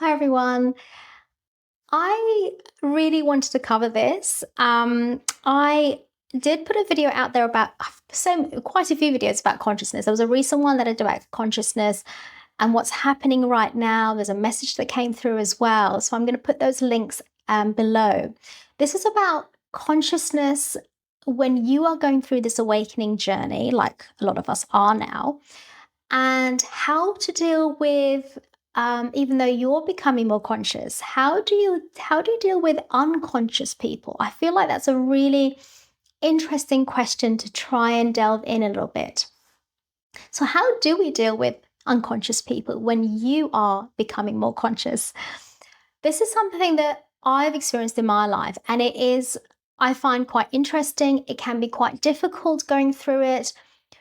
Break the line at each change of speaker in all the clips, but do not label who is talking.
Hi everyone. I really wanted to cover this. I did put a video out there about quite a few videos about consciousness. There was a recent one that I did about consciousness and what's happening right now. There's a message that came through as well. So I'm going to put those links below. This is about consciousness when you are going through this awakening journey, like a lot of us are now, and how to deal with even though you're becoming more conscious, how do you deal with unconscious people? I feel like that's a really interesting question to try and delve in a little bit. So how do we deal with unconscious people when you are becoming more conscious? This is something that I've experienced in my life, and I find quite interesting. It can be quite difficult going through it.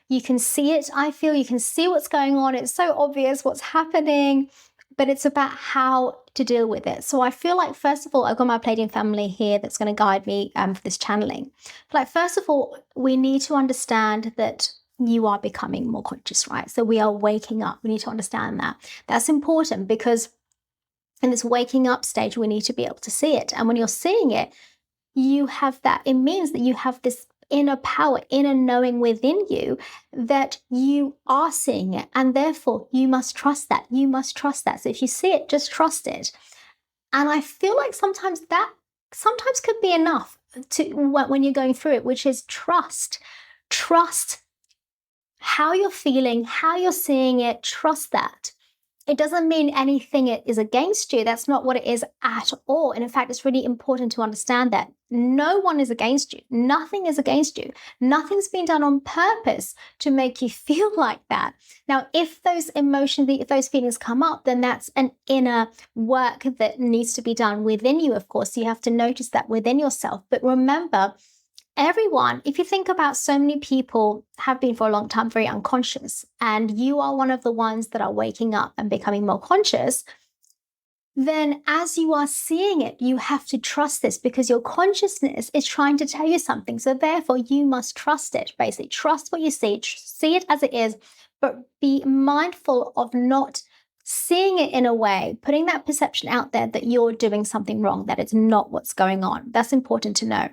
You can see it, I feel you can see what's going on. It's so obvious what's happening, but it's about how to deal with it. So I feel like, first of all, I've got my Palladian family here that's going to guide me for this channeling. Like, first of all, we need to understand that you are becoming more conscious, right? So we are waking up. We need to understand that. That's important because in this waking up stage, we need to be able to see it. And when you're seeing it, it means that you have this inner power, inner knowing within you that you are seeing it. And therefore, you must trust that. You must trust that. So if you see it, just trust it. And I feel like sometimes could be enough when you're going through it, which is trust. Trust how you're feeling, how you're seeing it. Trust that. It doesn't mean anything is against you. That's not what it is at all. And in fact, it's really important to understand that no one is against you. Nothing is against you. Nothing's been done on purpose to make you feel like that. Now, if those emotions, if those feelings come up, then that's an inner work that needs to be done within you, of course. You have to notice that within yourself. But remember, everyone, if you think about, so many people have been for a long time very unconscious, and you are one of the ones that are waking up and becoming more conscious, then as you are seeing it, you have to trust this because your consciousness is trying to tell you something. So therefore, you must trust it. Basically, trust what you see it as it is, but be mindful of not seeing it in a way, putting that perception out there that you're doing something wrong, that it's not what's going on. That's important to know.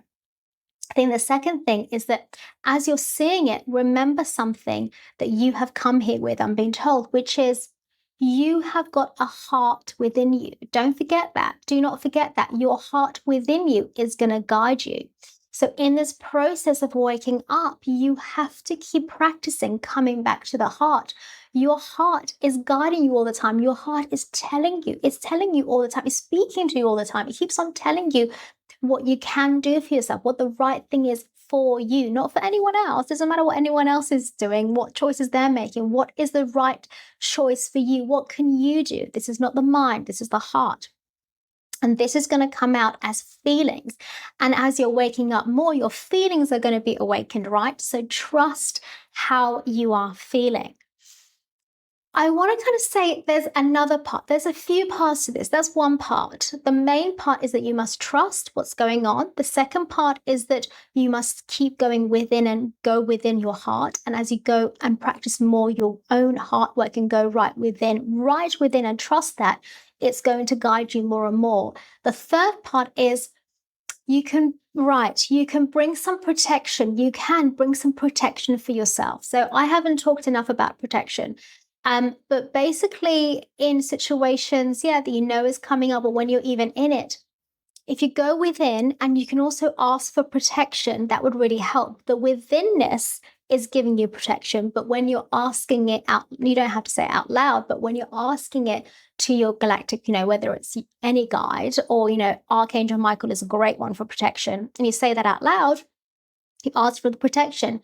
I think the second thing is that as you're seeing it, remember something that you have come here with, I'm being told, which is you have got a heart within you. Don't forget that. Do not forget that. Your heart within you is going to guide you. So in this process of waking up, you have to keep practicing coming back to the heart. Your heart is guiding you all the time. Your heart is telling you. It's telling you all the time. It's speaking to you all the time. It keeps on telling you what you can do for yourself, what the right thing is for you, not for anyone else. Doesn't matter what anyone else is doing, what choices they're making, what is the right choice for you, what can you do? This is not the mind, this is the heart. And this is going to come out as feelings. And as you're waking up more, your feelings are going to be awakened, right? So trust how you are feeling. I want to kind of say there's another part. There's a few parts to this. That's one part. The main part is that you must trust what's going on. The second part is that you must keep going within and go within your heart. And as you go and practice more your own heart work and go right within and trust that, it's going to guide you more and more. The third part is you can bring some protection. You can bring some protection for yourself. So I haven't talked enough about protection. But basically in situations, that you know is coming up, or when you're even in it, if you go within and you can also ask for protection, that would really help. The withinness is giving you protection, but when you're asking it out, you don't have to say it out loud, but when you're asking it to your galactic, whether it's any guide or, Archangel Michael is a great one for protection, and you say that out loud, you ask for the protection,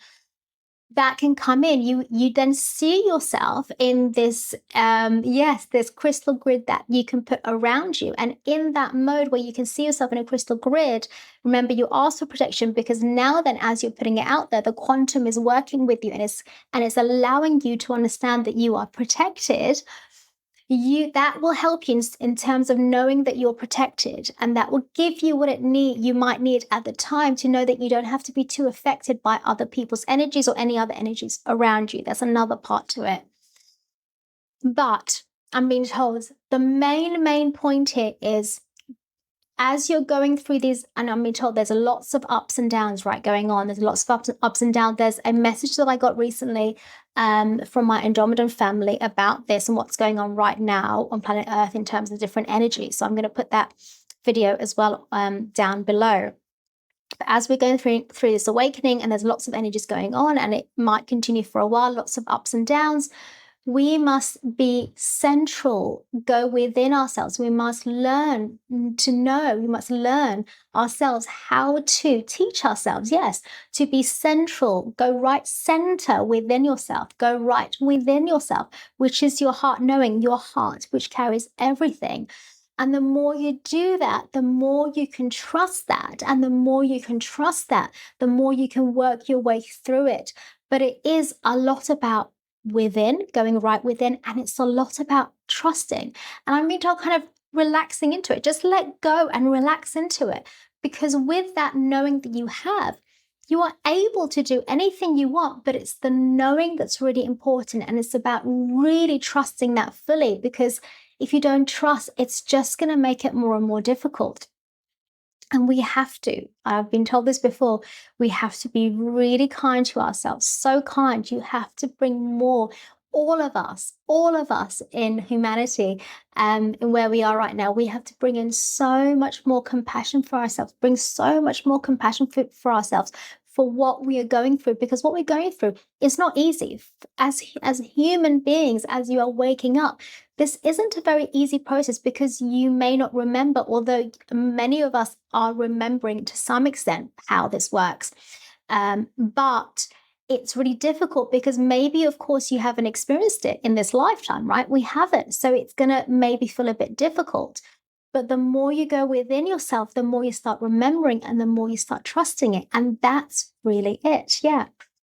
that can come in. You then see yourself in this, this crystal grid that you can put around you. And in that mode where you can see yourself in a crystal grid, remember you ask for protection, because now then as you're putting it out there, the quantum is working with you, and it's allowing you to understand that you are protected. That will help you in terms of knowing that you're protected, and that will give you what you might need at the time to know that you don't have to be too affected by other people's energies or any other energies around you. That's another part to it. But I'm being told the main point here is, as you're going through these, and I'm being told there's lots of ups and downs, right, going on. There's lots of ups and downs. There's a message that I got recently from my Andromedan family about this and what's going on right now on planet Earth in terms of different energies. So I'm going to put that video as well down below. But as we're going through this awakening, and there's lots of energies going on, and it might continue for a while, lots of ups and downs, we must be central, go within ourselves. We must learn to know, we must learn ourselves how to teach ourselves, yes, to be central, go right center within yourself, go right within yourself, which is your heart, knowing your heart, which carries everything. And the more you do that, the more you can trust that. And the more you can trust that, the more you can work your way through it. But it is a lot about within, going right within, and it's a lot about trusting. And I'm being told kind of relaxing into it. Just let go and relax into it. Because with that knowing that you have, you are able to do anything you want, but it's the knowing that's really important. And it's about really trusting that fully, because if you don't trust, it's just going to make it more and more difficult. And we have to, I've been told this before, we have to be really kind to ourselves. So kind. You have to bring more, all of us in humanity, in where we are right now. We have to bring in so much more compassion for ourselves, bring so much more compassion for ourselves, for what we are going through, because what we're going through is not easy. As human beings, as you are waking up, this isn't a very easy process, because you may not remember, although many of us are remembering to some extent how this works. But it's really difficult because maybe, of course, you haven't experienced it in this lifetime, right? We haven't. So it's going to maybe feel a bit difficult. But the more you go within yourself, the more you start remembering and the more you start trusting it. And that's really it. Yeah.